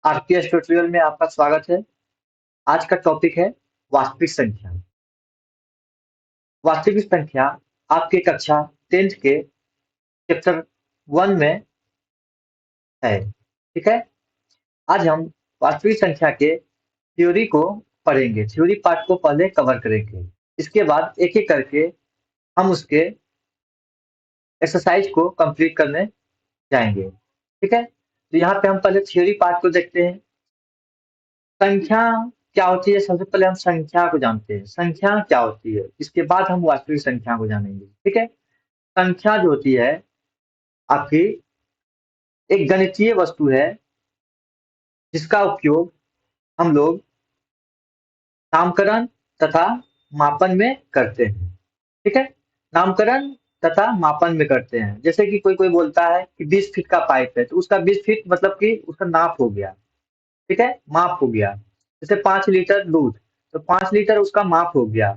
RPS tutorial में आपका स्वागत है। आज का टॉपिक है वास्तविक संख्या। वास्तविक संख्या आपके कक्षा 10th के चैप्टर 1 में है। ठीक है। आज हम वास्तविक संख्या के थ्योरी को पढ़ेंगे। थ्योरी पार्ट को पहले कवर करेंगे। इसके बाद एक एक करके हम उसके एक्सरसाइज को कंप्लीट करने जाएंगे। ठीक है। तो यहाँ पे हम पहले थ्योरी पार्ट को देखते हैं। संख्या क्या होती है? सबसे पहले हम संख्या को जानते हैं। संख्या क्या होती है, इसके बाद हम वास्तविक संख्या को जानेंगे। ठीक है। संख्या जो होती है आपकी एक गणितीय वस्तु है जिसका उपयोग हम लोग नामकरण तथा मापन में करते हैं। ठीक है। नामकरण तथा मापन में करते हैं। जैसे कि कोई कोई बोलता है कि 20 फीट का पाइप है, तो उसका 20 फीट मतलब कि उसका नाप हो गया। ठीक है, माप हो गया। जैसे 5 लीटर दूध, तो 5 लीटर उसका माप हो गया।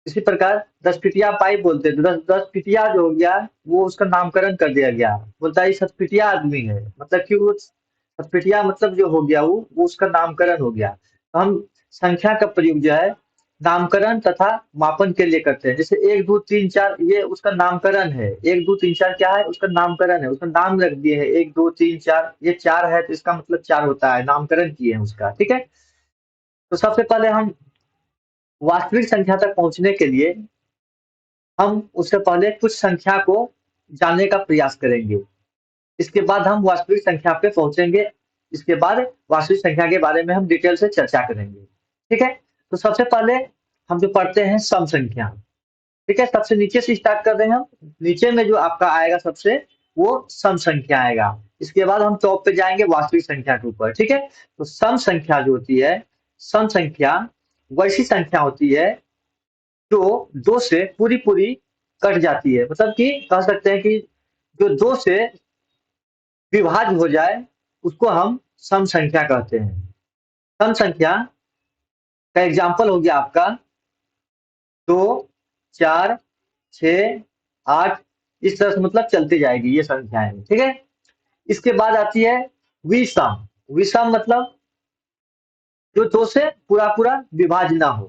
इसी प्रकार 10 फिटिया पाइप बोलते हैं, तो 10 फिटिया जो हो गया वो उसका नामकरण कर दिया गया। बोलता है ये सतपिटिया आदमी है, मतलब कि वो सतपिटिया मतलब जो हो गया वो उसका नामकरण हो गया। तो हम संख्या का प्रयोग जो है नामकरण तथा मापन के लिए करते हैं। जैसे 1 2 3 4 ये उसका नामकरण है। 1 2 3 4 क्या है? उसका नामकरण है, उसका नाम रख दिए हैं 1 2 3 4। ये 4 है तो इसका मतलब 4 होता है, नामकरण किए हैं उसका। ठीक है। तो सबसे पहले हम वास्तविक संख्या तक पहुंचने के लिए हम उससे पहले कुछ संख्या को जानने का प्रयास करेंगे। इसके बाद हम वास्तविक संख्या पे पहुंचेंगे। इसके बाद वास्तविक संख्या के बारे में हम डिटेल से चर्चा करेंगे। ठीक है। तो सबसे पहले हम जो पढ़ते हैं सम संख्या। ठीक है, सबसे नीचे से स्टार्ट कर रहे हैं हम। नीचे में जो आपका आएगा सबसे, वो सम संख्या आएगा। इसके बाद हम टॉप पे जाएंगे वास्तविक संख्या के ऊपर। ठीक है। तो सम संख्या जो होती है, सम संख्या वैसी संख्या होती है जो दो से पूरी पूरी कट जाती है। मतलब कि कह सकते हैं कि जो दो से विभाज्य हो जाए उसको हम सम संख्या कहते हैं। सम संख्या का एग्जाम्पल हो गया आपका 2 4 6 8। इस तरह से मतलब चलती जाएगी ये संख्याएं। ठीक है। इसके बाद आती है विषम। विषम मतलब जो दो से पूरा पूरा विभाज्य ना हो।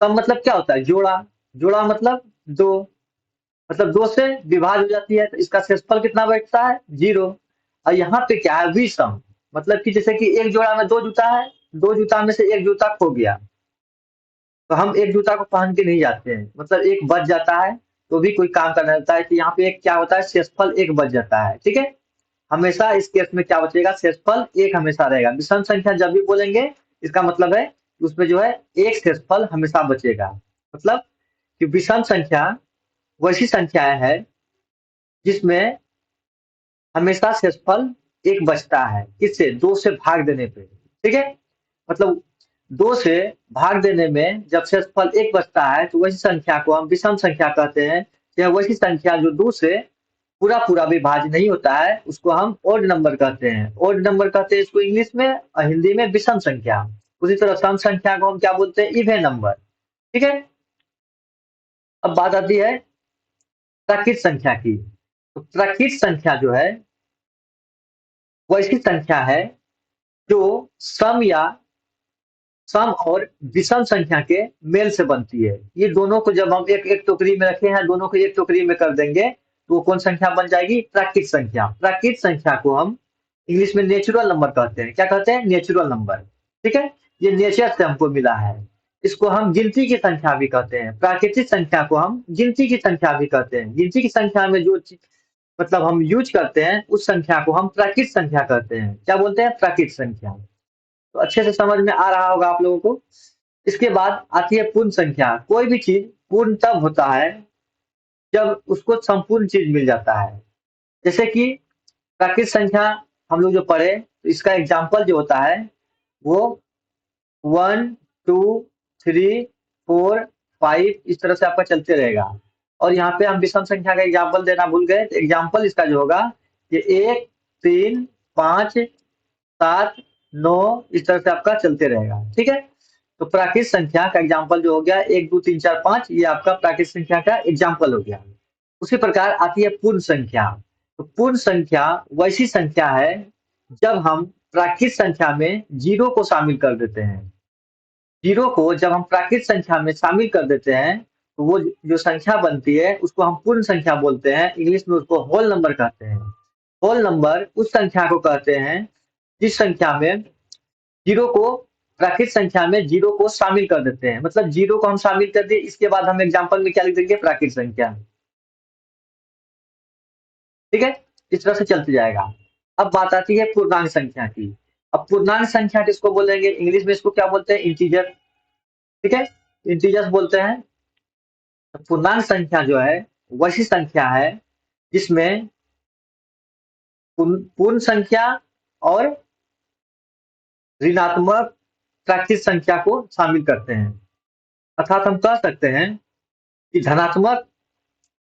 सम मतलब क्या होता है? जोड़ा। जोड़ा मतलब दो, मतलब दो से विभाज्य हो जाती है तो इसका शेषफल कितना बैठता है? 0। और यहाँ पे क्या है? विषम मतलब कि जैसे कि एक जोड़ा में दो जूता है, दो जूता में से एक जूता खो गया, तो हम एक जूता को पहन के नहीं जाते हैं, मतलब एक बच जाता है तो भी कोई काम करना रहता है। तो यहाँ पे एक क्या होता है? शेषफल एक बच जाता है। ठीक है। हमेशा इस केस में क्या बचेगा? शेषफल एक हमेशा रहेगा। विषम संख्या जब भी बोलेंगे इसका मतलब है कि उसमें जो है एक शेषफल हमेशा बचेगा। मतलब कि विषम संख्या वैसी संख्याएं है जिसमें हमेशा शेषफल एक बचता है। किससे? दो से भाग देने पे। ठीक है। मतलब दो से भाग देने में जब शेषफल एक बचता है तो वैसी संख्या को हम विषम संख्या कहते हैं। या वैसी संख्या जो दो से पूरा पूरा विभाज्य नहीं होता है उसको हम ओड नंबर कहते हैं। ओड नंबर कहते हैं इसको इंग्लिश में, और हिंदी में विषम संख्या। उसी तरह सम संख्या को हम क्या बोलते हैं? Even number. ठीक है। अब बात आती है प्राकृत संख्या की। तो प्राकृत संख्या जो है वैसी संख्या है जो सम या सम और विषम संख्या के मेल से बनती है। ये दोनों को जब हम एक एक टोकरी में रखे हैं, दोनों को एक टोकरी में कर देंगे तो वो कौन संख्या बन जाएगी? प्राकृत संख्या। प्राकृत संख्या को हम इंग्लिश में नेचुरल नंबर कहते हैं। क्या कहते हैं? Natural number. ठीक है। ये नेचर से हमको मिला है। इसको हम गिनती की संख्या भी कहते हैं। प्राकृतिक संख्या को हम गिनती की संख्या भी कहते हैं। गिनती की संख्या में जो मतलब हम यूज करते हैं उस संख्या को हम प्राकृत संख्या कहते हैं। क्या बोलते हैं? प्राकृत संख्या। तो अच्छे से समझ में आ रहा होगा आप लोगों को। इसके बाद आती है पूर्ण संख्या। कोई भी चीज पूर्ण तब होता है जब उसको संपूर्ण चीज मिल जाता है। जैसे कि प्राकृत संख्या हम लोग जो पढ़े तो इसका एग्जाम्पल जो होता है वो 1 2 3 4 5 इस तरह से आपका चलते रहेगा। और यहाँ पे हम विषम संख्या का एग्जाम्पल देना भूल गए। तो एग्जाम्पल इसका जो होगा ये 1 3 5 7 9 इस तरह से आपका चलते रहेगा। ठीक है। तो प्राकृत संख्या का एग्जाम्पल जो हो गया 1 2 3 4 5, ये आपका प्राकृत संख्या का एग्जाम्पल हो गया। उसी प्रकार आती है पूर्ण संख्या। तो पूर्ण संख्या वैसी संख्या है जब हम प्राकृत संख्या में जीरो को शामिल कर देते हैं, जीरो को जब हम प्राकृत संख्या में शामिल कर देते हैं तो वो जो संख्या बनती है उसको हम पूर्ण संख्या बोलते हैं, इंग्लिश में उसको होल नंबर कहते हैं। होल नंबर उस संख्या को कहते हैं जिस संख्या में जीरो को प्राकृत संख्या में जीरो को शामिल कर देते हैं, मतलब जीरो को हम शामिल कर दिए, इसके बाद हम एग्जाम्पल में क्या लिख देंगे, प्राकृत संख्या। ठीक है, इस तरह से चलते जाएगा। अब बात आती है पूर्णांक संख्या की। अब पूर्णांक संख्या किसको बोलेंगे, इंग्लिश में इसको क्या बोलते हैं, इंटीजर। ठीक है, इंटीजर्स बोलते हैं। तो पूर्णांक संख्या जो है वैसी संख्या है जिसमें पूर्ण संख्या और ऋणात्मक प्राकृत संख्या को शामिल करते हैं। अर्थात हम कह सकते हैं कि धनात्मक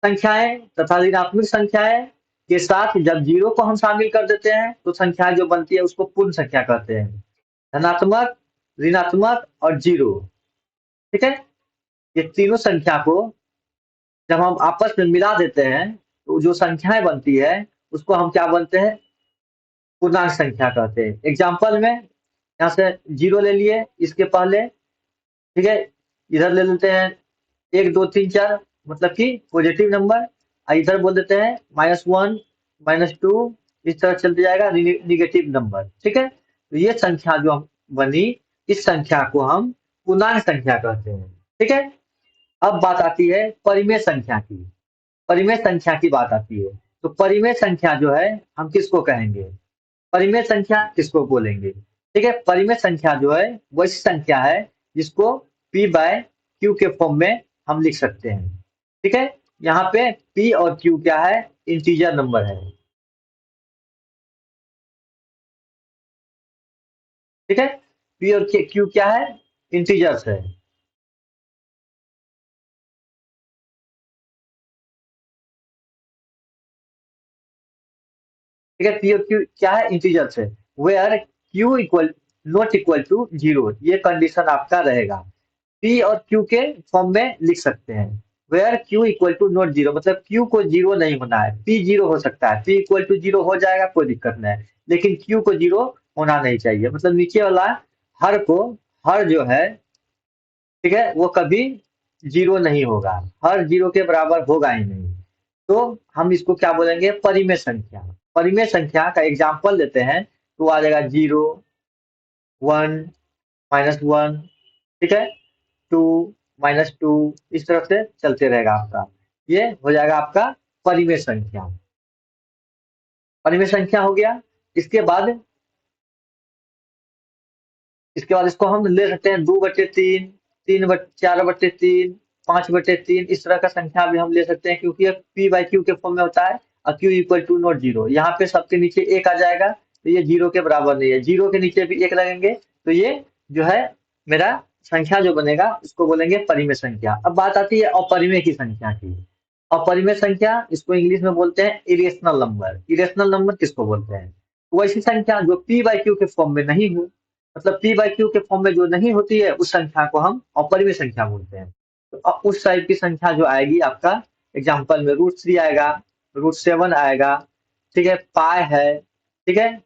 संख्याएं तथा ऋणात्मक संख्याएं के साथ जब जीरो को हम शामिल कर देते हैं तो संख्या जो बनती है उसको पूर्ण संख्या कहते हैं। धनात्मक, ऋणात्मक और जीरो। ठीक है, ये तीनों संख्या को जब हम आपस में मिला देते हैं तो जो संख्याएं बनती है उसको हम क्या बोलते हैं, पूर्णांक संख्या कहते हैं। एग्जाम्पल में यहाँ से जीरो ले लिए इसके पहले, ठीक है, इधर ले लेते हैं 1 2 3 4, मतलब कि पॉजिटिव नंबर, और इधर बोल देते हैं -1 -2, इस तरह चलते जाएगा निगेटिव नंबर। ठीक है, तो ये संख्या जो हम बनी, इस संख्या को हम पूर्णांक संख्या कहते हैं। ठीक है, अब बात आती है परिमेय संख्या की। परिमेय संख्या की बात आती है तो परिमेय संख्या जो है हम किसको कहेंगे, परिमेय संख्या किसको बोलेंगे। ठीक है, परिमेय संख्या जो है वैसी संख्या है जिसको p बाय क्यू के फॉर्म में हम लिख सकते हैं। ठीक है, यहाँ पे p और q क्या है, इंटीजर नंबर है। ठीक है, p और q क्या है, इंटीजर्स है। ठीक है, p और q क्या है, इंटीजर्स है। Where q equal not equal to zero, ये कंडीशन आपका रहेगा। p और q के फॉर्म में लिख सकते हैं। Where q equal to not zero, मतलब q को जीरो नहीं होना है, p जीरो हो सकता है, p इक्वल टू जीरो हो जाएगा कोई दिक्कत नहीं है, लेकिन q को जीरो होना नहीं चाहिए। मतलब नीचे वाला हर को, हर जो है, ठीक है, वो कभी जीरो नहीं होगा, हर जीरो के बराबर होगा ही नहीं। तो हम इसको क्या बोलेंगे, परिमेय संख्या। परिमेय संख्या का एग्जाम्पल देते हैं तो आ जाएगा 0 1 -1, ठीक है, 2 -2, इस तरह से चलते रहेगा आपका। ये हो जाएगा आपका परिमेय संख्या। परिमेय संख्या हो गया। इसके बाद इसके बाद इसको हम ले सकते हैं 2/3, 4/3, 5/3, इस तरह का संख्या भी हम ले सकते हैं, क्योंकि p बाई क्यू के फॉर्म में होता है और q equal to not zero. यहाँ पे सबके नीचे एक आ जाएगा तो ये जीरो के बराबर नहीं है, जीरो के नीचे भी एक लगेंगे तो ये जो है मेरा संख्या जो बनेगा उसको बोलेंगे परिमेय संख्या। अब बात आती है अपरिमेय की संख्या की। अपरिमेय संख्या इसको इंग्लिश में बोलते हैं इरेशनल नंबर। इरेशनल नंबर किसको बोलते हैं, वैसी संख्या जो p बाई क्यू के फॉर्म में नहीं हो, मतलब p बाई क्यू के फॉर्म में जो नहीं होती है उस संख्या को हम अपरिमेय संख्या बोलते हैं। तो उस टाइप की संख्या जो आएगी आपका एग्जाम्पल में √3 आएगा, √7 आएगा, ठीक है, पाई है, ठीक है,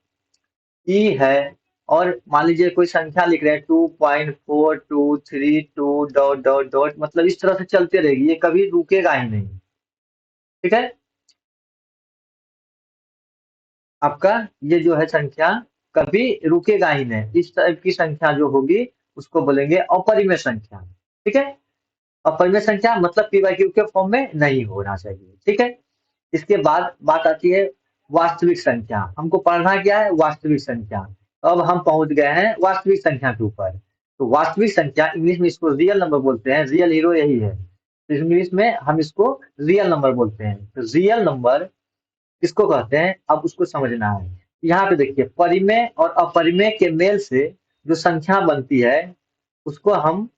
ई है, और मान लीजिए कोई संख्या लिख रहे हैं 2.4232 डॉट डॉट डॉट, मतलब इस तरह से चलते रहेगी, ये कभी रुकेगा ही नहीं। ठीक है, आपका ये जो है संख्या कभी रुकेगा ही नहीं, इस टाइप की संख्या जो होगी उसको बोलेंगे अपरिमेय संख्या। ठीक है, अपरिमेय संख्या मतलब p बाई क्यू के फॉर्म में नहीं होना चाहिए। ठीक है, इसके बाद बात आती है वास्तविक संख्या। हमको पढ़ना क्या है, वास्तविक संख्या। तो अब हम पहुंच गए हैं वास्तविक संख्या के ऊपर। तो वास्तविक संख्या इंग्लिश में इसको रियल नंबर बोलते हैं, रियल हीरो यही है, तो इंग्लिश में हम इसको रियल नंबर बोलते हैं। तो रियल नंबर किसको कहते हैं, अब उसको समझना है। यहाँ पे देखिए परिमेय और अपरिमेय के मेल से जो संख्या बनती है उसको हम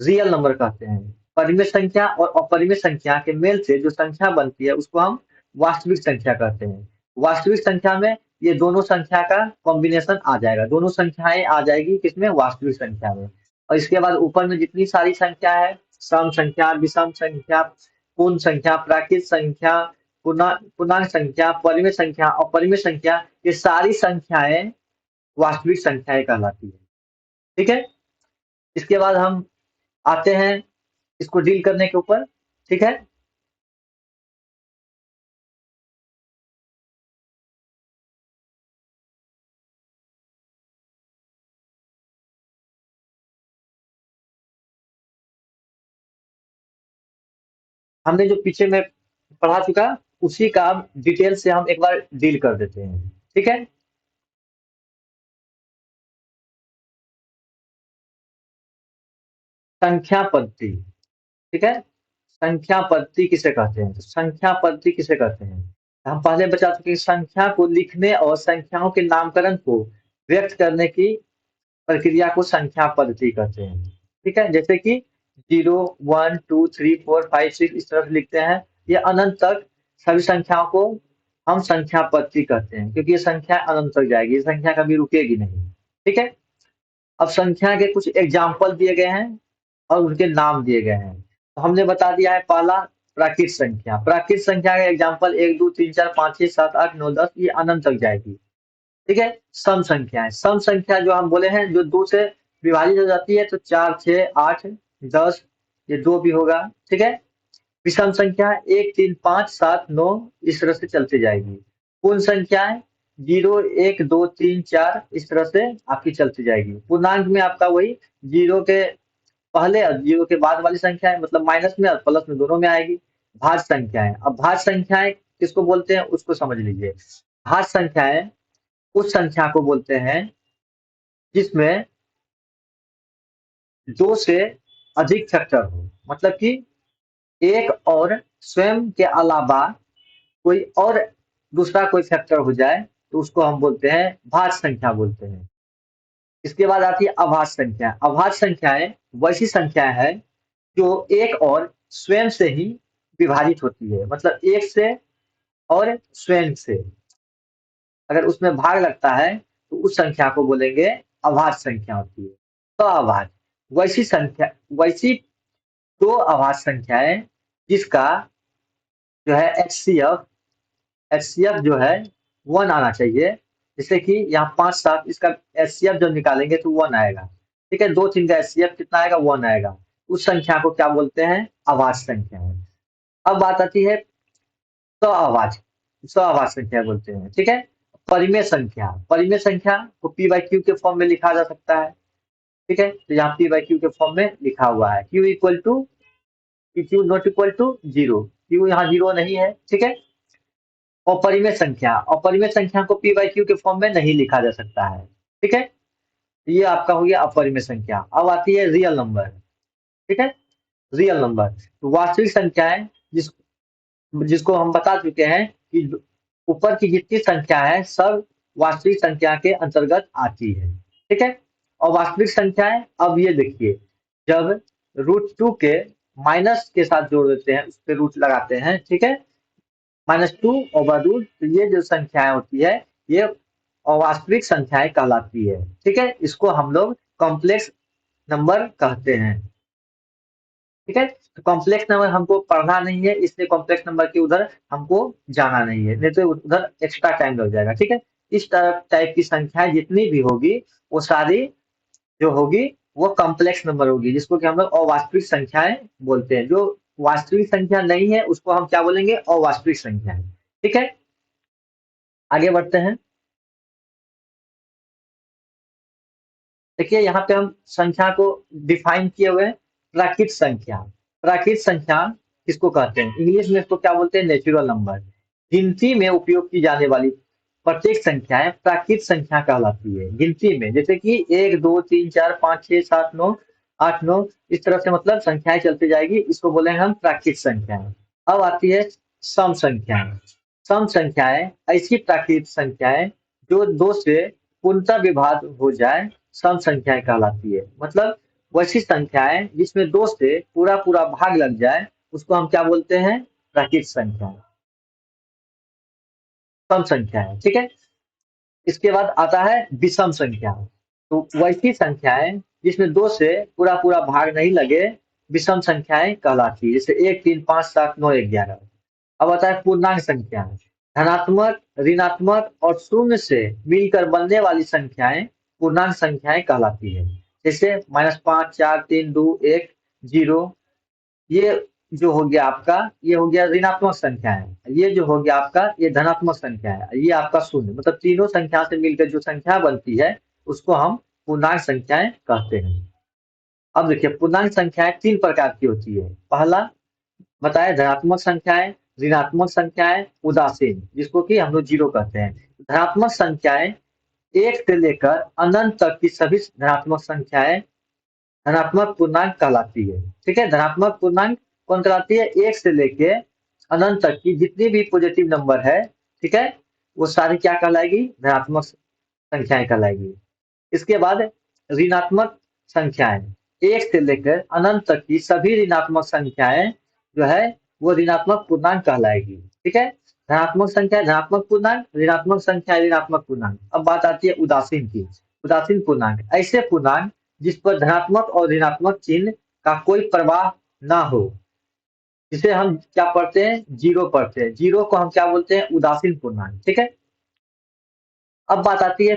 रियल नंबर कहते हैं। परिमेय संख्या और अपरिमेय संख्या के मेल से जो संख्या बनती है उसको हम वास्तविक संख्या कहते हैं। वास्तविक संख्या में ये दोनों संख्या का कॉम्बिनेशन आ जाएगा, दोनों संख्याएं आ जाएगी किसमें, वास्तविक संख्या में। और इसके बाद ऊपर में जितनी सारी संख्या है, सम संख्या, विषम संख्या, पूर्ण संख्या, प्राकृत संख्या, पूर्णांक संख्या, परिमेय संख्या और परिमेय संख्या, ये सारी संख्याएं वास्तविक संख्याएं कहलाती है। ठीक है, इसके बाद हम आते हैं इसको डील करने के ऊपर। ठीक है, हमने जो पीछे में पढ़ा चुका उसी का डिटेल से हम एक बार डील कर देते हैं। ठीक है, संख्या पद्धति। ठीक है, संख्या पद्धति किसे कहते हैं, तो संख्या पद्धति किसे कहते हैं, हम पहले बता चुके हैं, संख्या को लिखने और संख्याओं के नामकरण को व्यक्त करने की प्रक्रिया को संख्या पद्धति कहते हैं। ठीक है, जैसे कि 0 1 2 3 4 5 6 इस तरह से लिखते हैं, ये अनंत तक सभी संख्याओं को हम संख्या पद्धति कहते हैं, क्योंकि ये संख्या अनंत तक जाएगी, ये संख्या कभी रुकेगी नहीं। ठीक है, अब संख्या के कुछ एग्जाम्पल दिए गए हैं और उनके नाम दिए गए हैं। तो हमने बता दिया है पहला प्राकृत संख्या। प्राकृत संख्या का एग्जाम्पल 1 2 3 4 5 6 7 8 9 10, ये अनंत तक जाएगी। ठीक है, सम संख्याएं, सम संख्या जो हम बोले हैं जो 2 से विभाजित हो जाती है, तो 4 6 8 10, ये 2 भी होगा। ठीक है, विषम संख्या 1 3 5 7 9 इस तरह से चलती जाएगी। पूर्ण संख्याएं 0 1 2 3 4 इस तरह से आपकी चलती जाएगी। पूर्णांक में आपका वही जीरो के पहले और जीरो के बाद वाली संख्या है, मतलब माइनस में और प्लस में दोनों में आएगी। भाज्य संख्याएं, अब भाज्य संख्याएं किसको बोलते हैं उसको समझ लीजिए। भाज्य संख्याएं उस संख्या को बोलते हैं जिसमें 2 से अधिक फैक्टर हो, मतलब कि एक और स्वयं के अलावा कोई और दूसरा कोई फैक्टर हो जाए तो उसको हम बोलते हैं भाज्य संख्या बोलते हैं। इसके बाद आती है अभाज्य संख्या। अभाज्य संख्याएं वैसी संख्या है जो एक और स्वयं से ही विभाजित होती है, मतलब एक से और स्वयं से अगर उसमें भाग लगता है तो उस संख्या को बोलेंगे अभाज्य संख्या होती है। तो अभाज्य वैसी संख्या, वैसी दो अभाज्य संख्याएं जिसका जो है एचसीएफ जो है 1 आना चाहिए। जैसे कि यहाँ 5 7 इसका एचसीएफ जब निकालेंगे तो 1 आएगा। ठीक है, 2 3 का एचसीएफ कितना आएगा, 1 आएगा। उस संख्या को क्या बोलते हैं, अभाज्य संख्या है। अब बात आती है सह आवाज संख्या बोलते हैं। ठीक है, परिमेय संख्या, परिमेय संख्या को पी बाई क्यू के फॉर्म में लिखा जा सकता है। ठीक है, तो यहाँ पी बाई क्यू के फॉर्म में लिखा हुआ है, Q equal to Q not equal to zero, Q यहाँ जीरो नहीं है। ठीक है, अपरिमेय संख्या, अपरिमेय संख्या को पी बाई क्यू के फॉर्म में नहीं लिखा जा सकता है। ठीक है, ये आपका हो गया अपरिमेय संख्या। अब आती है रियल नंबर। ठीक है, रियल नंबर तो वास्तविक संख्याएं जिस जिसको हम बता चुके हैं कि ऊपर की जितनी संख्या है सब वास्तविक संख्या के अंतर्गत आती है। ठीक है, और वास्तविक संख्याएं, अब ये देखिए, जब √2 के माइनस के साथ जोड़ देते हैं, उस पर रूट लगाते हैं। ठीक है, -2/√, तो ये जो संख्याएं होती है ये अवास्तविक संख्याएं कहलाती है। ठीक है, इसको हम लोग कॉम्प्लेक्स नंबर कहते हैं। ठीक है, तो कॉम्प्लेक्स नंबर हमको पढ़ना नहीं है, इसलिए कॉम्प्लेक्स नंबर के उधर हमको जाना नहीं है, नहीं तो उधर एक्स्ट्रा टाइम लग जाएगा। ठीक है, इस टाइप की संख्याएं जितनी भी होगी वो सारी जो होगी वो कॉम्प्लेक्स नंबर होगी, जिसको कि हम लोग अवास्तविक संख्याएं बोलते हैं। जो वास्तविक संख्या नहीं है उसको हम क्या बोलेंगे, अवास्तविक संख्याएं। ठीक है, आगे बढ़ते हैं। देखिए यहाँ पे हम संख्या को डिफाइन किए हुए हैं। प्राकृत संख्या, प्राकृत संख्या किसको कहते हैं, इंग्लिश में इसको क्या बोलते हैं, नेचुरल नंबर। गिनती में उपयोग की जाने वाली प्रत्येक संख्याएं प्राकृत संख्या कहलाती है। गिनती में जैसे कि 1 2 3 4 5 6 7 9 8 9 इस तरह से, मतलब संख्याएं चलती जाएगी, इसको बोलेंगे हम प्राकृत संख्याएं। अब आती है सम संख्याएं। सम संख्याएं ऐसी प्राकृत संख्याएं जो 2 से पूर्णतः विभाज्य हो जाए, सम संख्याएं कहलाती है। मतलब वैसी संख्याएं जिसमें 2 से पूरा पूरा भाग लग जाए उसको हम क्या बोलते हैं, प्राकृत संख्या, सम संख्या है। ठीक है, इसके बाद आता है विषम संख्या। तो वैसी संख्याएं जिसमें 2 से पूरा पूरा भाग नहीं लगे, विषम संख्याएं कहलाती है। जैसे 1 3 5 7 9 11। अब आता है पूर्णांक संख्या। धनात्मक, ऋणात्मक और शून्य से मिलकर बनने वाली संख्याएं पूर्णांक संख्याएं कहलाती है। जैसे -5, 4, 3, 2, 1, 0। ये जो हो गया आपका, ये हो गया ऋणात्मक संख्या है। ये जो हो गया आपका, ये धनात्मक संख्या है। ये आपका शून्य, मतलब तीनों संख्या से मिलकर जो संख्या बनती है उसको हम पूर्णांक संख्याएं कहते हैं। अब देखिए, पूर्णांक संख्याएं तीन प्रकार की होती है। पहला बताए धनात्मक संख्याएं, ऋणात्मक संख्याएं, उदासीन, जिसको कि हम लोग जीरो कहते हैं। धनात्मक संख्याएं एक से लेकर अनंत तक की सभी धनात्मक संख्याएं धनात्मक पूर्णांक कहलाती है। ठीक है, धनात्मक पूर्णांक कौन कहलाती है? एक से लेके अनंत तक की जितनी भी पॉजिटिव नंबर है, ठीक है, वो सारी क्या कहलाएगी? धनात्मक संख्याएं कहलाएगी। इसके बाद ऋणात्मक संख्याएं, एक से लेकर अनंत तक की सभी ऋणात्मक संख्याएं जो है वो ऋणात्मक पूर्णांक कहलाएगी। ठीक है, धनात्मक संख्या धनात्मक पूर्णांक, ऋणात्मक संख्या ऋणात्मक पूर्णांक। अब बात आती है उदासीन की। उदासीन पूर्णांक ऐसे पूर्णांक जिस पर धनात्मक और ऋणात्मक चिन्ह का कोई प्रभाव ना हो, जिसे हम क्या पढ़ते हैं? जीरो पढ़ते हैं। जीरो को हम क्या बोलते हैं? उदासीन पूर्णांक। ठीक है, अब बात आती है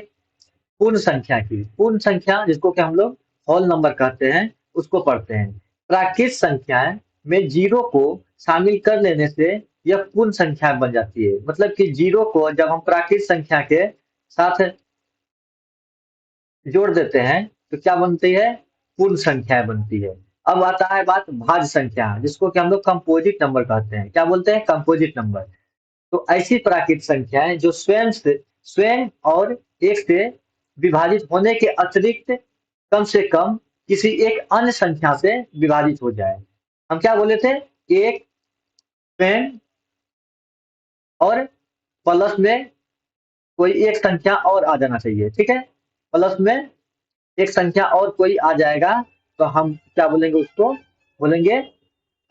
पूर्ण संख्या की। पूर्ण संख्या जिसको कि हम लोग होल नंबर कहते हैं, उसको पढ़ते हैं। प्राकृत संख्याएं में जीरो को शामिल कर लेने से यह पूर्ण संख्या बन जाती है। मतलब कि जीरो को जब हम प्राकृत संख्या के साथ जोड़ देते हैं तो क्या बनती है? पूर्ण संख्या बनती है। अब आता है बात भाज्य संख्या, जिसको कि हम लोग कंपोजिट नंबर कहते हैं। क्या बोलते हैं? Composite number. तो ऐसी प्राकृत संख्याएं जो स्वयं और एक से विभाजित होने के अतिरिक्त कम से कम किसी एक अन्य संख्या से विभाजित हो जाए। हम क्या बोले थे? एक स्वयं और प्लस में कोई एक संख्या और आ जाना चाहिए। ठीक है, प्लस में एक संख्या और कोई आ जाएगा तो हम क्या बोलेंगे? उसको बोलेंगे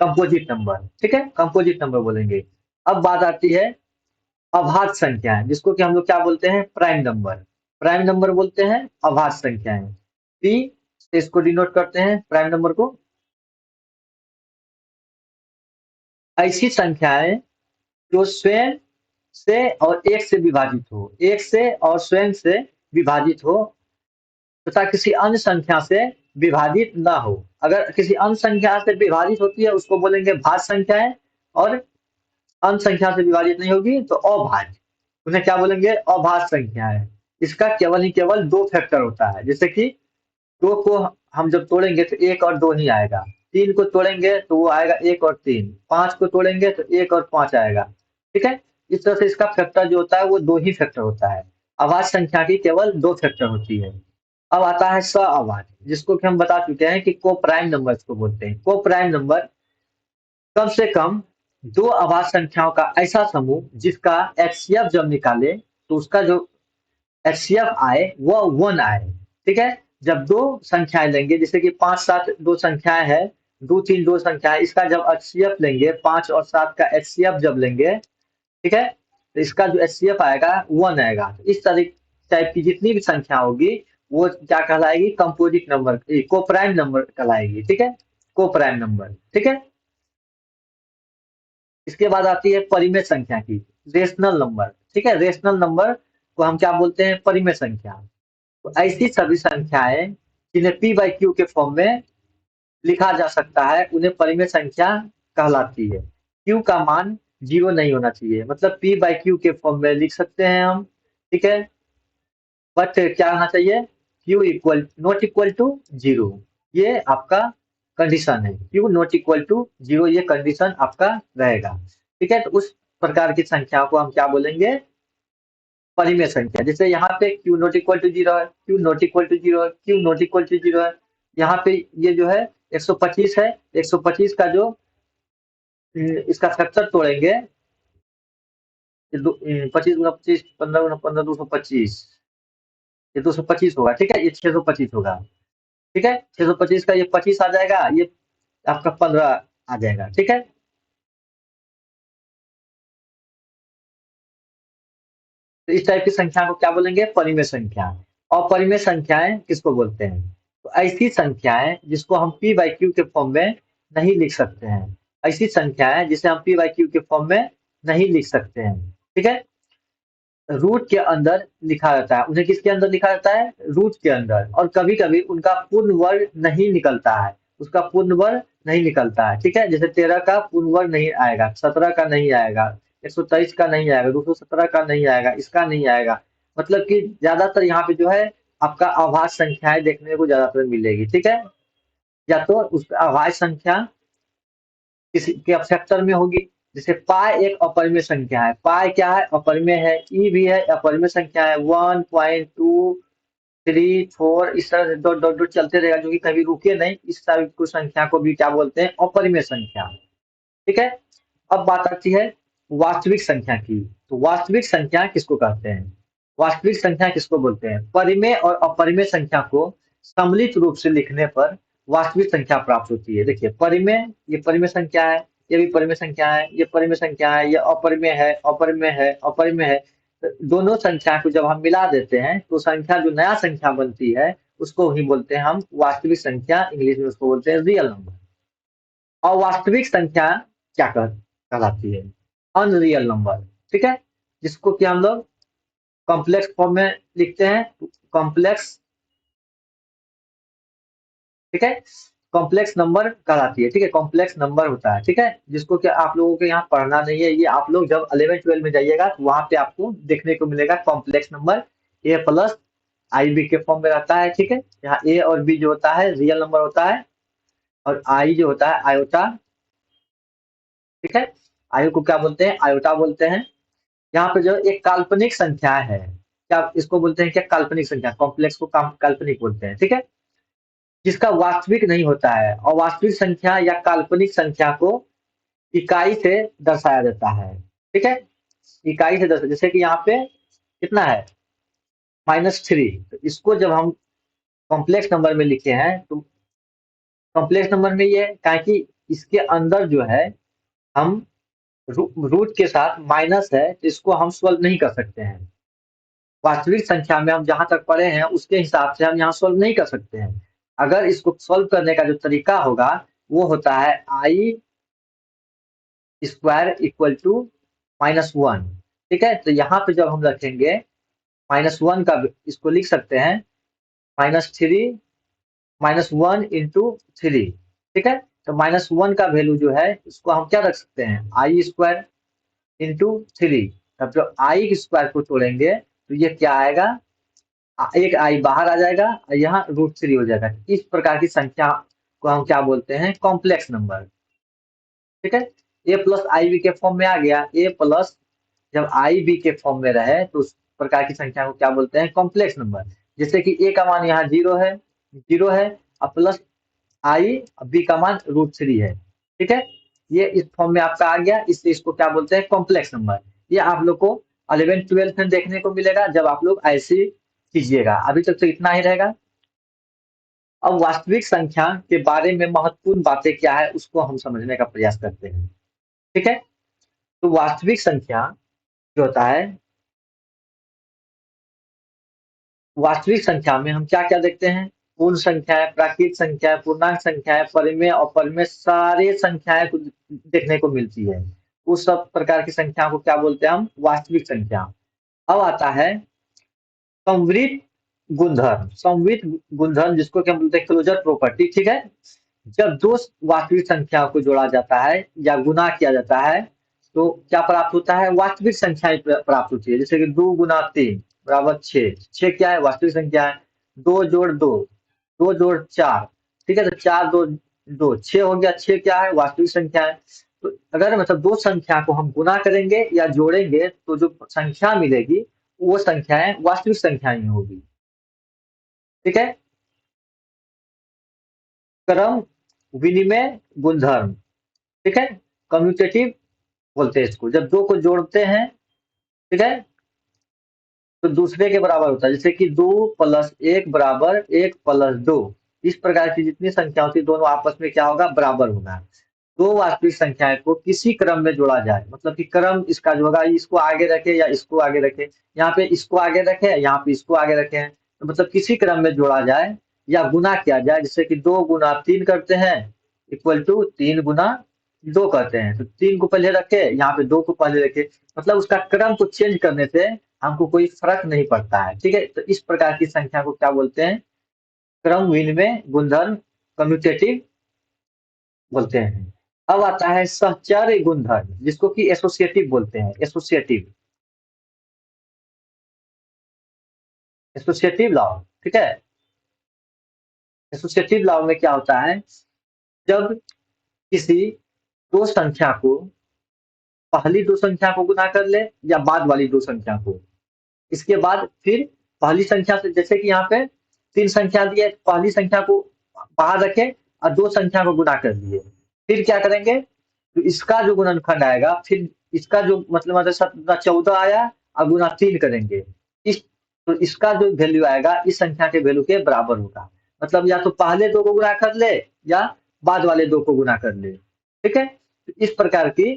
कंपोजिट नंबर। ठीक है, कंपोजिट नंबर बोलेंगे। अब बात आती है अभाज्य संख्याएं, जिसको कि हम लोग क्या बोलते हैं? Prime number. प्राइम नंबर बोलते हैं अभाज्य संख्याएं। पी से इसको डिनोट करते हैं, प्राइम नंबर को। ऐसी संख्याएं जो स्वयं से और एक से विभाजित हो, एक से और स्वयं से विभाजित हो तथा किसी अन्य संख्या से विभाजित ना हो। अगर किसी अन्य संख्या से विभाजित होती है उसको बोलेंगे भाज्य संख्याएं, और अन्य संख्या से विभाजित नहीं होगी तो अभाज्य, उन्हें क्या बोलेंगे? अभाज्य संख्याएं। इसका केवल ही केवल दो फैक्टर होता है। जैसे कि दो को हम जब तोड़ेंगे तो एक और दो ही आएगा। तीन को तोड़ेंगे तो वो आएगा एक और तीन। पांच को तोड़ेंगे तो एक और पांच आएगा। ठीक है, इस तरह से इसका फैक्टर जो होता है वो दो ही फैक्टर होता है। अभाज्य संख्या की केवल दो फैक्टर होती है। अब आता है सअभाज्य, जिसको कि हम बता चुके हैं कि को प्राइम नंबर को बोलते हैं। को प्राइम नंबर कम से कम दो अभाज्य संख्याओं का ऐसा समूह जिसका एचसीएफ जब निकाले तो उसका जो एचसीएफ आए वह वन आए। ठीक है, जब दो संख्याएं लेंगे, जैसे कि 5, 7 दो संख्याएं हैं, 2, 3 दो संख्याएं, इसका जब एचसीएफ लेंगे, 5 और 7 का एचसीएफ जब लेंगे, ठीक है, तो इसका जो एचसीएफ आएगा वन आएगा। तो इस तरीके टाइप की जितनी भी संख्या होगी वो क्या कहलाएगी? कंपोजिट नंबर, को प्राइम नंबर कहलाएगी। ठीक है, को प्राइम नंबर। ठीक है, इसके बाद आती है परिमेय संख्या की, रेशनल नंबर। ठीक है, रेशनल नंबर को हम क्या बोलते हैं? परिमेय संख्या। तो ऐसी सभी संख्याएं जिन्हें पी बाई क्यू के फॉर्म में लिखा जा सकता है उन्हें परिमेय संख्या कहलाती है। क्यू का मान जीरो नहीं होना चाहिए, मतलब पी बाई क्यू के फॉर्म में लिख सकते हैं हम। ठीक है, बट क्या होना चाहिए? Q equal not equal to zero, ये आपका कंडीशन है। Q not equal to zero, ये कंडीशन आपका रहेगा। ठीक है, तो उस प्रकार की संख्या को हम क्या बोलेंगे? परिमेय संख्या। जैसे यहाँ पे Q not equal to zero है, Q not equal to zero है, Q not equal to zero है। यहाँ पे ये जो है 125 है, 125 का जो इसका फैक्टर तोड़ेंगे, 25 गुना 25, 15 गुना 15, 225, ये 225 होगा। ठीक है, ये 625 होगा। ठीक है, 625 का ये 25 आ जाएगा, ये आपका 15 आ जाएगा। ठीक है, तो इस टाइप की संख्या को क्या बोलेंगे? परिमेय संख्या। और परिमेय संख्याएं किसको बोलते हैं? तो ऐसी संख्याएं जिसको हम पी बाई क्यू के फॉर्म में नहीं लिख सकते हैं। ऐसी संख्याएं जिसे हम पी बाई क्यू के फॉर्म में नहीं लिख सकते हैं। ठीक है, रूट के अंदर लिखा रहता है, उन्हें किसके अंदर लिखा रहता है, रूट के अंदर। और कभी कभी उनका पूर्ण वर्ग नहीं निकलता है, उसका पूर्ण वर्ग नहीं निकलता है। ठीक है, जैसे 13 का पूर्ण वर्ग नहीं आएगा, 17 का नहीं आएगा, 123 का नहीं आएगा, 217 का नहीं आएगा, इसका नहीं आएगा। मतलब कि ज्यादातर यहाँ पे जो है आपका अभाज्य संख्याएं देखने को ज्यादातर मिलेगी। ठीक है, या तो उस अभाज्य संख्या किसी के फैक्टर में होगी। जैसे पाई एक अपरिमेय संख्या है, पाई क्या है, अपरिमेय है, ई भी है, अपरिमेय संख्या है, 1.2 3 4 इस तरह से डॉट डॉट डॉट चलते रहेगा, जो कि कभी रुके नहीं। इस तरह की संख्या को भी क्या बोलते हैं, अपरिमेय संख्या। ठीक है, अब बात आती है वास्तविक संख्या की। तो वास्तविक संख्या किसको कहते हैं, वास्तविक संख्या किसको बोलते हैं, परिमेय और अपरिमेय संख्या को सम्मिलित रूप से लिखने पर वास्तविक संख्या प्राप्त होती है। देखिए परिमेय, ये परिमेय संख्या है, ये भी परिमेय संख्या है, ये परिमेय संख्या है, ये अपरिमेय है, अपरिमेय है, अपरिमेय है। तो दोनों संख्या को जब हम मिला देते हैं तो संख्या जो नया संख्या बनती है उसको ही बोलते हैं हम वास्तविक संख्या, इंग्लिश में उसको बोलते हैं रियल नंबर। और वास्तविक संख्या क्या कहलाती है, अनरियल नंबर। ठीक है, जिसको कि हम लोग कॉम्प्लेक्स फॉर्म में लिखते हैं, कॉम्प्लेक्स। ठीक है, कॉम्प्लेक्स नंबर कहलाती है। ठीक है, कॉम्प्लेक्स नंबर होता है। ठीक है, जिसको कि आप लोगों के यहाँ पढ़ना नहीं है, ये आप लोग जब 11 12 में जाइएगा तो वहां पे आपको देखने को मिलेगा complex number A plus I B के फॉर्म में रहता है। ठीक है, यहाँ ए और बी जो होता है रियल नंबर होता है, और आई जो होता है आयोटा। ठीक है, आयु को क्या बोलते हैं, आयोटा बोलते हैं। यहाँ पे जो एक काल्पनिक संख्या है, क्या इसको बोलते हैं, क्या काल्पनिक संख्या, कॉम्प्लेक्स को काल्पनिक बोलते हैं। ठीक है, जिसका वास्तविक नहीं होता है। और वास्तविक संख्या या काल्पनिक संख्या को इकाई से दर्शाया जाता है। ठीक है, इकाई से दर्शाया, जैसे कि यहाँ पे कितना है, -3। तो इसको जब हम कॉम्प्लेक्स नंबर में लिखे हैं तो कॉम्प्लेक्स नंबर में ये है कि इसके अंदर जो है हम रूट के साथ माइनस है, तो इसको हम सॉल्व नहीं कर सकते हैं। वास्तविक संख्या में हम जहां तक पढ़े हैं उसके हिसाब से हम यहाँ सॉल्व नहीं कर सकते हैं। अगर इसको सॉल्व करने का जो तरीका होगा वो होता है आई स्क्वायर इक्वल टू -1। ठीक है, तो यहाँ पे जब हम रखेंगे -1 का, इसको लिख सकते हैं -3 -1 × 3। ठीक है, तो -1 का वैल्यू जो है इसको हम क्या रख सकते हैं, आई स्क्वायर इंटू 3। तब जब आई स्क्वायर को तोड़ेंगे तो ये क्या आएगा, एक आई बाहर आ जाएगा और यहाँ √3 हो जाएगा। इस प्रकार की संख्या को हम क्या बोलते हैं, कॉम्प्लेक्स नंबर। ठीक है, ए प्लस आई बी के फॉर्म में आ गया, ए प्लस जब आई बी के फॉर्म में रहे तो उस प्रकार की संख्या को क्या बोलते हैं, कॉम्प्लेक्स नंबर। जैसे कि ए का मान यहाँ 0 है और प्लस आई, बी का मान √3 है। ठीक है, ये इस फॉर्म में आपका आ गया, इसलिए इसको क्या बोलते हैं, कॉम्प्लेक्स नंबर। ये आप लोग को 11 12 में देखने को मिलेगा जब आप लोग ऐसे कीजिएगा। अभी तक तो इतना ही रहेगा। अब वास्तविक संख्या के बारे में महत्वपूर्ण बातें क्या है उसको हम समझने का प्रयास करते हैं। ठीक है, तो वास्तविक संख्या जो होता है, वास्तविक संख्या में हम क्या क्या देखते हैं, पूर्ण संख्याएं, प्राकृत संख्या, पूर्णांक संख्याएं, परिमेय और अपरिमेय सारे संख्याएं को देखने को मिलती है। उस सब प्रकार की संख्या को क्या बोलते हैं हम, वास्तविक संख्या। अब आता है संवृत गुणधर्म, संवृत गुणधर्म जिसको कि हम बोलते हैं क्लोजर प्रॉपर्टी। ठीक है, जब दो वास्तविक संख्या को जोड़ा जाता है या गुना किया जाता है तो क्या प्राप्त होता है, वास्तविक संख्याएं प्राप्त होती है। जैसे कि 2 × 3 = 6, 6 क्या है, वास्तविक संख्या है। 2 + 2, 2 + 4। ठीक है, तो 4 2 2 6 हो गया, 6 क्या है, वास्तविक संख्या है। तो अगर मतलब दो संख्या को हम गुना करेंगे या जोड़ेंगे तो जो संख्या मिलेगी वो संख्याएं वास्तविक संख्याएं होगी। ठीक है, क्रम विनिमय गुणधर्म। ठीक है, कम्यूटेटिव बोलते हैं इसको, जब दो को जोड़ते हैं। ठीक है, तो दूसरे के बराबर होता है। जैसे कि 2 + 1 = 1 + 2। इस प्रकार की जितनी संख्या होती है दोनों आपस में क्या होगा, बराबर होगा। दो वास्तविक संख्याएं को किसी क्रम में जोड़ा जाए, मतलब कि क्रम इसका जो होगा इसको आगे रखे या इसको आगे रखे, यहाँ पे इसको आगे रखे, यहाँ पे इसको आगे रखे, तो मतलब किसी क्रम में जोड़ा जाए या गुना किया जाए। जैसे कि 2 × 3 करते हैं इक्वल टू 3 × 2 कहते हैं, तो 3 को पहले रखे, यहाँ पे 2 को पहले रखे, मतलब उसका क्रम को चेंज करने से हमको कोई फर्क नहीं पड़ता है। ठीक है, तो इस प्रकार की संख्या को क्या बोलते हैं? क्रम विनिमय गुणधर्म, कम्यूटेटिव बोलते हैं। अब आता है सहचर्य गुणधर्म, जिसको कि एसोसिएटिव बोलते हैं। Associative, associative law. ठीक है, एसोसिएटिव लॉ में क्या होता है? जब किसी दो संख्या को पहली दो संख्या को गुना कर ले या बाद वाली दो संख्या को, इसके बाद फिर पहली संख्या से, जैसे कि यहाँ पे 3 संख्या दी है, पहली संख्या को बाहर रखे और दो संख्या को गुना कर दिए, फिर क्या करेंगे? तो इसका जो गुणनखंड आएगा, फिर इसका जो मतलब 14 आया और गुना 3 करेंगे, इस तो इसका जो वैल्यू आएगा इस संख्या के वैल्यू के बराबर होगा। मतलब या तो पहले दो को गुना कर ले या बाद वाले दो को गुना कर ले। ठीक है, तो इस प्रकार की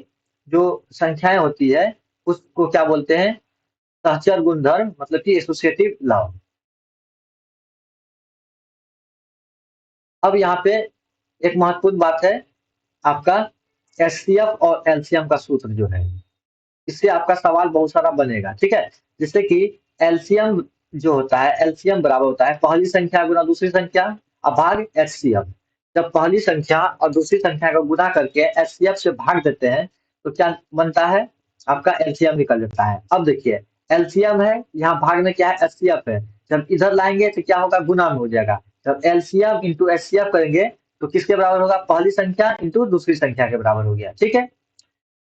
जो संख्याएं होती है उसको क्या बोलते हैं? सहचर गुणधर्म, मतलब कि एसोसिएटिव लॉ। अब यहाँ पे एक महत्वपूर्ण बात है, आपका एचसीएफ और एलसीएम का सूत्र जो है, इससे आपका सवाल बहुत सारा बनेगा। ठीक है, जैसे कि एलसीएम जो होता है, एलसीएम बराबर होता है पहली संख्या गुना दूसरी संख्या और भाग एचसीएफ। जब पहली संख्या और दूसरी संख्या को गुना करके एचसीएफ से भाग देते हैं तो क्या बनता है? आपका एलसीएम निकल जाता है। अब देखिए, एलसीएम है, यहाँ भाग में क्या है? एचसीएफ है। जब इधर लाएंगे तो क्या होगा? गुना में हो जाएगा। जब एलसीएम इंटू एचसीएफ करेंगे तो किसके बराबर होगा? पहली संख्या इंटू दूसरी संख्या के बराबर हो गया। ठीक है,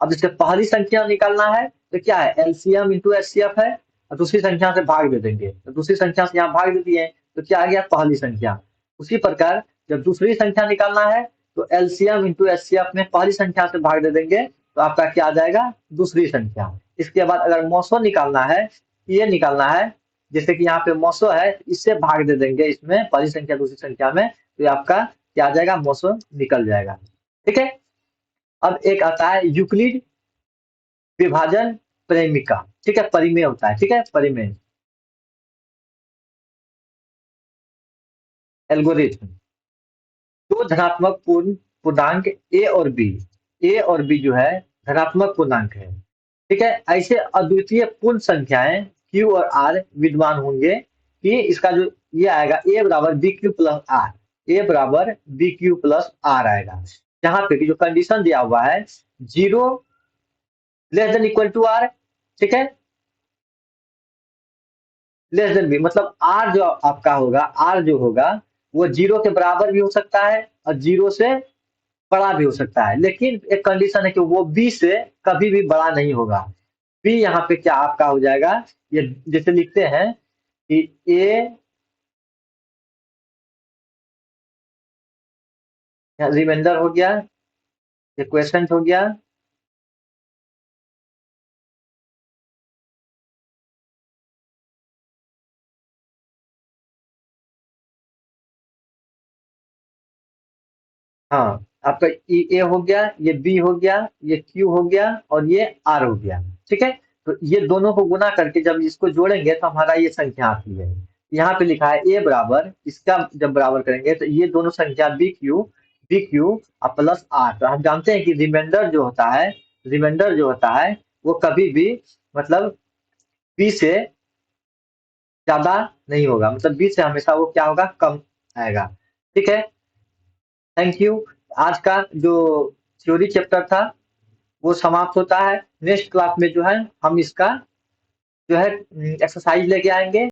अब जैसे पहली संख्या निकालना है तो क्या है? एलसीएम इंटू एचसीएफ है, और दूसरी संख्या से भाग दे देंगे, तो दूसरी संख्या से यहाँ भाग दे दिए तो क्या आ गया? पहली संख्या। उसी प्रकार जब दूसरी संख्या निकालना है तो एलसीएम इंटू एचसीएफ में पहली संख्या से भाग दे देंगे तो आपका क्या आ जाएगा? दूसरी संख्या। इसके बाद अगर मौसो निकालना है, ये निकालना है, जैसे कि यहाँ पे मौसो है, इससे भाग दे देंगे इसमें पहली संख्या दूसरी संख्या में, तो ये आपका क्या आ जाएगा? मौसो निकल जाएगा। ठीक है, अब एक आता है यूक्लिड विभाजन प्रेमिका। ठीक है, परिमेय होता है। ठीक है, परिमेय एल्गोरिथम। दो धनात्मक पूर्णांक ए और बी जो है धनात्मक पूर्णांक है। ठीक है, ऐसे अद्वितीय पूर्ण संख्याएं क्यू और आर विद्यमान होंगे कि इसका जो ये आएगा ए बराबर बी क्यू प्लस आर, ए बराबर बी क्यू प्लस आर आएगा। जहां पे कि जो कंडीशन दिया हुआ है, 0 less than equal to R. ठीक है, लेस देन बी, मतलब आर जो आपका होगा, आर जो होगा वो 0 के बराबर भी हो सकता है और 0 से बड़ा भी हो सकता है, लेकिन एक कंडीशन है कि वो बी से कभी भी बड़ा नहीं होगा। बी यहाँ पे क्या आपका हो जाएगा? ये जैसे लिखते हैं कि ए रिमाइंडर हो गया, इक्वेशन हो गया। हाँ, आपका ए हो गया, ये बी हो गया, ये क्यू हो गया और ये आर हो गया। ठीक है, तो ये दोनों को गुना करके जब इसको जोड़ेंगे तो हमारा ये संख्या आती है। यहाँ पे लिखा है ए बराबर, इसका जब बराबर करेंगे तो ये दोनों संख्या बी क्यू और प्लस आर, तो हम जानते हैं कि रिमाइंडर जो होता है, रिमाइंडर जो होता है वो कभी भी मतलब बी से ज्यादा नहीं होगा, मतलब बी से हमेशा वो क्या होगा? कम आएगा। ठीक है, थैंक यू। आज का जो थ्योरी चैप्टर था वो समाप्त होता है। नेक्स्ट क्लास में जो है हम इसका जो है एक्सरसाइज लेके आएंगे।